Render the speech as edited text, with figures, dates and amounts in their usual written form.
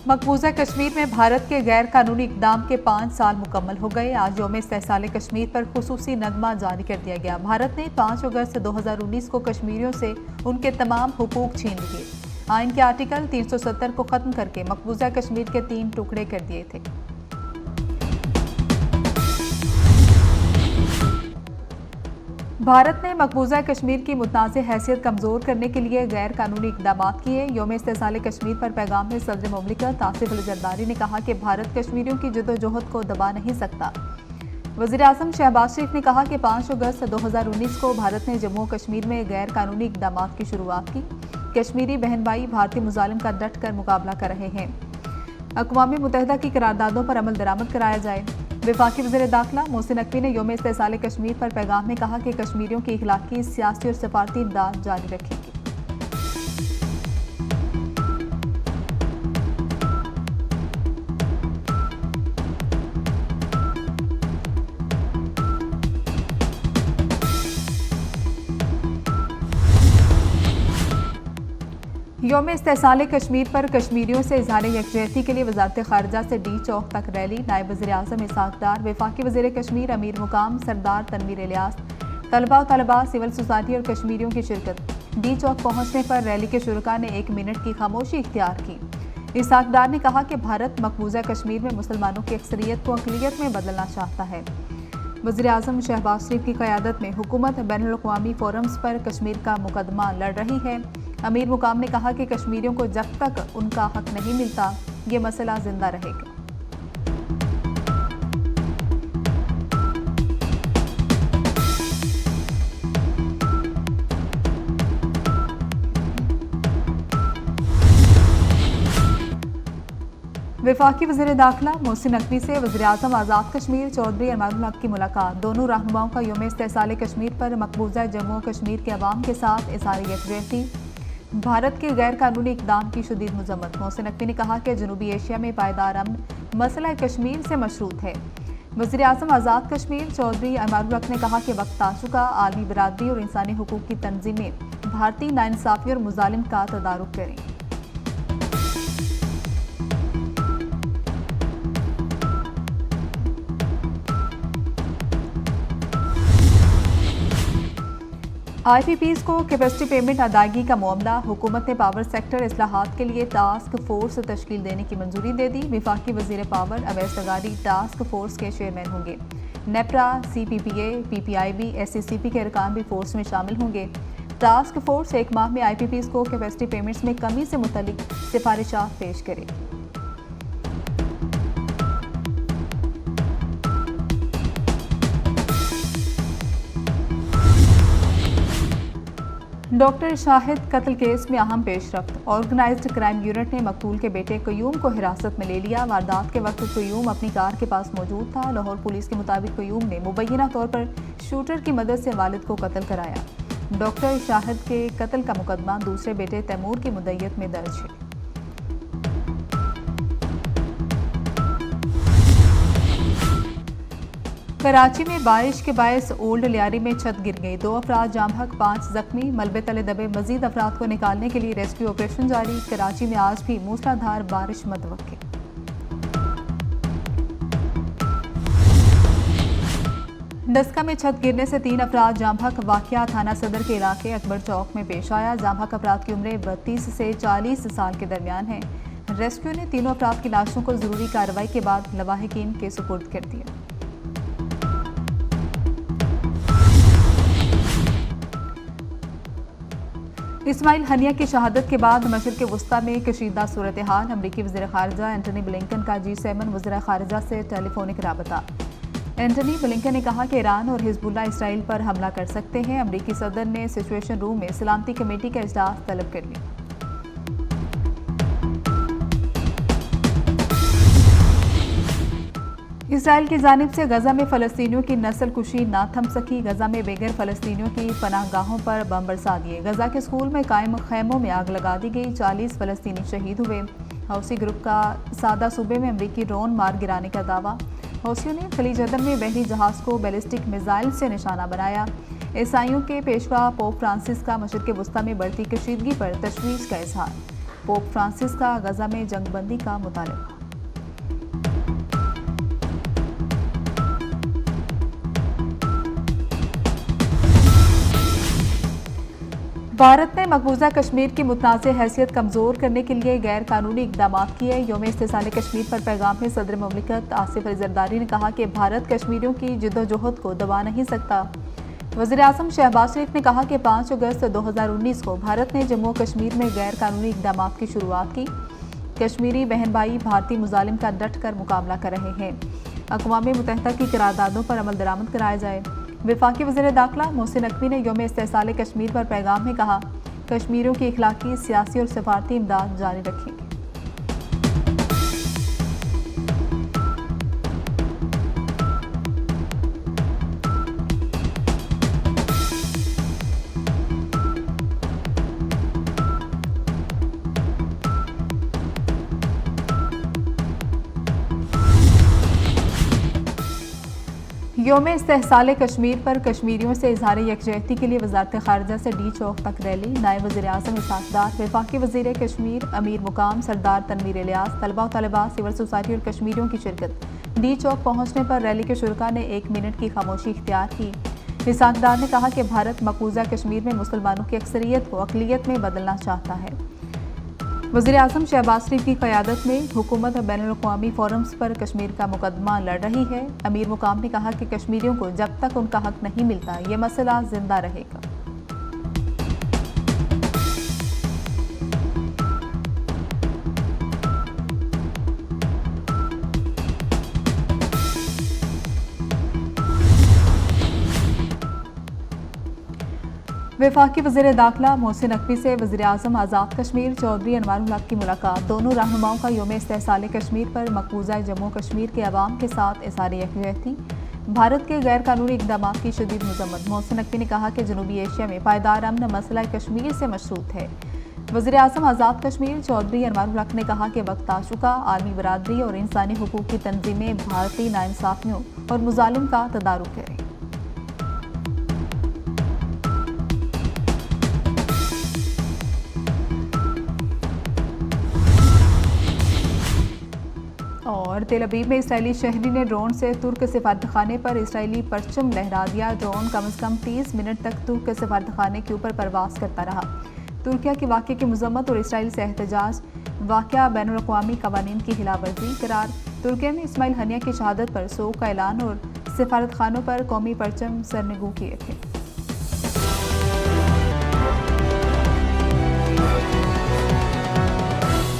मकबूजा कश्मीर में भारत के गैर कानूनी इकदाम के 5 साल मुकम्मल हो गए। आज यौम इस्तेहसाल कश्मीर पर खुसूसी नगमा जारी कर दिया गया। भारत ने 5 अगस्त 2019 को कश्मीरियों से उनके तमाम हुकूक छीन लिए। आइन के आर्टिकल 370 को खत्म करके मकबूजा कश्मीर के 3 टुकड़े कर दिए थे। भारत ने मकबूजा कश्मीर की मुतनाज़ हैसियत कमज़ोर करने के लिए गैर कानूनी इक़दाम किए। यौम इस्तेहसाल कश्मीर पर पैगाम में सदर मुमलिकत आसिफ अली जरदारी ने कहा कि भारत कश्मीरियों की जदोजहद को दबा नहीं सकता। वज़ीर आज़म शहबाज शरीफ ने कहा कि 5 अगस्त 2019 को भारत ने जम्मू कश्मीर में गैर कानूनी इक़दाम की शुरुआत की। कश्मीरी बहन भाई भारतीय मुजालिम का डट कर मुकाबला कर रहे हैं। अक़वाम मुत्तहिदा की करारदादों पर अमल दरामद कराया जाए। वफाकी वज़ीर दाखिला मोहसिन नकवी ने यौम इस्तेहसाल कश्मीर पर पैगाम में कहा कि कश्मीरियों की इखलाकी, सियासी और सफारती इमदाद जारी रखेंगे। यौम इस्तेहसाल कश्मीर पर कश्मीरियों से इजहार यकजहती के लिए वजारत खारजा से डी चौक तक रैली। नायब वज़ीर आज़म इसहाक डार, वफाकी वज़ीर कश्मीर अमीर मुकाम सरदार तनवीर इलियास, तलबा और तलबा, सिविल सोसाइटी और कश्मीरियों की शिरकत। डी चौक पहुंचने पर रैली के शुरका ने 1 मिनट की खामोशी इख्तियार की। इसहाक डार ने कहा कि भारत मकबूजा कश्मीर में मुसलमानों की अक्सरियत को अक़लियत में बदलना चाहता है। वज़ीर आज़म शहबाज शरीफ की क़यादत में हुकूमत बैनुल-अक़वामी फोरम्स पर कश्मीर का मुकदमा लड़ रही है। अमीर मुकाम ने कहा कि कश्मीरियों को जब तक उनका हक नहीं मिलता, ये मसला जिंदा रहेगा। वफाकी वज़ीर दाखिला मोहसिन नकवी से वज़ीर आज़म आज़ाद कश्मीर चौधरी अमानुल हक की मुलाकात। दोनों रहनुमाओं का यौम इस्तेहसाल कश्मीर पर मकबूजा जम्मू कश्मीर के अवाम के साथ इज़हार यकजहती, भारत के गैर कानूनी इक़दाम की शदीद मज़म्मत। मोहसिन नकवी ने कहा कि जनूबी एशिया में पायदार अमन मसला कश्मीर से मशरूत है। वज़ीर आज़म आज़ाद कश्मीर चौधरी अमानुल हक ने कहा कि वक्त आ चुका आलमी बरादरी और इंसानी हुकूक की तंजीमें भारतीय नाइंसाफ़ी और मुजालिम का तदारुक करें। IPPs को कैपेसिटी पेमेंट अदायगी का मामला। हुकूमत ने पावर सेक्टर इस्लाहात के लिए टास्क फोर्स तश्कील देने की मंजूरी दे दी। वफाकी वज़ीर पावर अवैस तगारी टास्क फोर्स के चेयरमैन होंगे। नेपरा, CPPA, PPIB, SCCP के अरकान भी फोर्स में शामिल होंगे। टास्क फोर्स 1 माह में IPPs को कैपेसिटी पेमेंट्स में कमी से मुतल्लिक सिफारिशात पेश करेगी। डॉक्टर शाहिद कत्ल केस में अहम पेशरफ्त। ऑर्गेनाइज्ड क्राइम यूनिट ने मकतूल के बेटे क्यूम को हिरासत में ले लिया। वारदात के वक्त क्यूम अपनी कार के पास मौजूद था। लाहौर पुलिस के मुताबिक क्यूम ने मुबैना तौर पर शूटर की मदद से वालिद को कत्ल कराया। डॉक्टर शाहिद के कत्ल का मुकदमा दूसरे बेटे तैमूर की मुद्दत में दर्ज है। कराची में बारिश के बायस ओल्ड लियारी में छत गिर गई। 2 अफराद जाम हक, 5 जख्मी। मलबे तले दबे मजीद अफराद को निकालने के लिए रेस्क्यू ऑपरेशन जारी। कराची में आज भी मूसलाधार बारिश मतवक्के। डस्का में छत गिरने से 3 अफराद जाम हक। वाक़या थाना सदर के इलाके अकबर चौक में पेश आया। जाम हक अफराद की उम्रें 32 से 40 साल के दरमियान है। रेस्क्यू ने तीनों अफराद की लाशों को जरूरी कार्रवाई के बाद लवाहिकीन के सुपुर्द कर दिया। इस्माइल हनिया की शहादत के बाद मशरिक़ वस्ता में कशीदा सूरत हाल। अमरीकी वज़ीर ख़ारिजा एंटनी ब्लिंकन का G7 वज़ीर ख़ारिजा से टेलीफोनिक राबता। एंटनी ब्लिंकन ने कहा कि ईरान और हिज़्बुल्लाह इसराइल पर हमला कर सकते हैं। अमरीकी सदर ने सिचुएशन रूम में सलामती कमेटी का इजलास तलब कर लिया। इसराइल की जानिब से गजा में फ़लस्तीनियों की नस्ल कुशी ना थम सकी। गजा में बेघर फ़लस्तीनियों की पनाहगाहों पर बम बरसा दिए। गजा के स्कूल में कायम खैमों में आग लगा दी गई। 40 फ़लस्तीनी शहीद हुए। हौसी ग्रुप का सादा सूबे में अमरीकी ड्रोन मार गिराने का दावा। हौसियों ने खलीज अदन में बहरी जहाज़ को बैलिस्टिक मिसाइल से निशाना बनाया। ईसाइयों के पेशवा पोप फ्रांसिस का मशरिक़ वस्ता में बढ़ती कशीदगी पर तशवीश का इजहार। पोप फ्रांसिस का गजा में जंगबंदी का मुतालबा। भारत ने मकबूजा कश्मीर की मुतनाज़ हैसियत कमज़ोर करने के लिए गैर कानूनी इकदाम किए। यौम इस्तिसाल कश्मीर पर पैगाम में सदर ममलिकत आसिफ अली ज़रदारी ने कहा कि भारत कश्मीरियों की जद्दोजहद को दबा नहीं सकता। वज़ीर आज़म शहबाज शरीफ ने कहा कि 5 अगस्त 2019 को भारत ने जम्मू कश्मीर में गैर कानूनी इकदाम की शुरुआत की। कश्मीरी बहन भाई भारतीय मुजालिम का डट कर मुकाबला कर रहे हैं। अक़वाम मुत्तहिदा की करारदादों पर अमल दरामद कराया जाए। वफाकी वज़ीर दाखिला मोहसिन नकवी ने यौम इस्तिसाल कश्मीर पर पैगाम में कहा, कश्मीरियों की इखलाकी, सियासी और सफारती इमदाद जारी रखेंगे। यौम इस्तिसाल कश्मीर पर कश्मीरियों से इजहार यकजहती के लिए वजारत खारजा से डी चौक तक रैली। नायब वज़ीर आज़म इसहाक़ डार, वफाकी वज़ीर कश्मीर अमीर मुकाम सरदार तनवीर इलियास, तलबा व तलबा, सिविल सोसाइटी और कश्मीरियों की शिरकत। डी चौक पहुँचने पर रैली के शुरका ने 1 मिनट की खामोशी इख्तियार की। इसहाक़ डार ने कहा कि भारत मकबूजा कश्मीर में मुसलमानों की अक्सरियत को अक़लियत में बदलना चाहता है। वज़ीर आज़म शहबाज शरीफ की क़यादत में हुकूमत बैनुल-अक़वामी फोरम्स पर कश्मीर का मुकदमा लड़ रही है। अमीर मुकाम ने कहा कि कश्मीरियों को जब तक उनका हक नहीं मिलता ये मसला जिंदा रहेगा। वफाकी वज़ीर दाखिला मोहसिन नकवी से वज़ीर आज़म आज़ाद कश्मीर चौधरी अनवारुल हक की मुलाकात। दोनों रहनुमाओं का यौम इस्तिसाल कश्मीर पर मकबूजा जम्मू कश्मीर के अवाम के साथ इज़हार यकजहती। भारत के गैर कानूनी इक़दाम की शदीद मज़म्मत। मोहसिन नकवी ने कहा कि जनूबी एशिया में पायदार अमन मसला कश्मीर से मशरूत है। वज़ीर आज़म आज़ाद कश्मीर चौधरी अनवारुल हक ने कहा कि वक्त आ चुका आलमी बरादरी और इंसानी हुकूक की तंजीमें भारतीय नाइंसाफ़ियों और मुजालिम का तदारुक करें। और तेल अवीव में इसराइली शहरी ने ड्रोन से तुर्क सफारतखाने पर इसराइली परचम लहरा दिया। ड्रोन कम से कम 30 मिनट तक तुर्क सफारतखाने के ऊपर परवास करता रहा। तुर्किया के वाक़े की मज़म्मत और इसराइल से एहतजाज। वाक़या बैनुल-अक़वामी क़वानीन की खिलाफवर्जी करार। तुर्किया ने इस्माइल हनिया की शहादत पर सोग का ऐलान और सफारतखानों पर कौमी परचम सरनगू किए थे।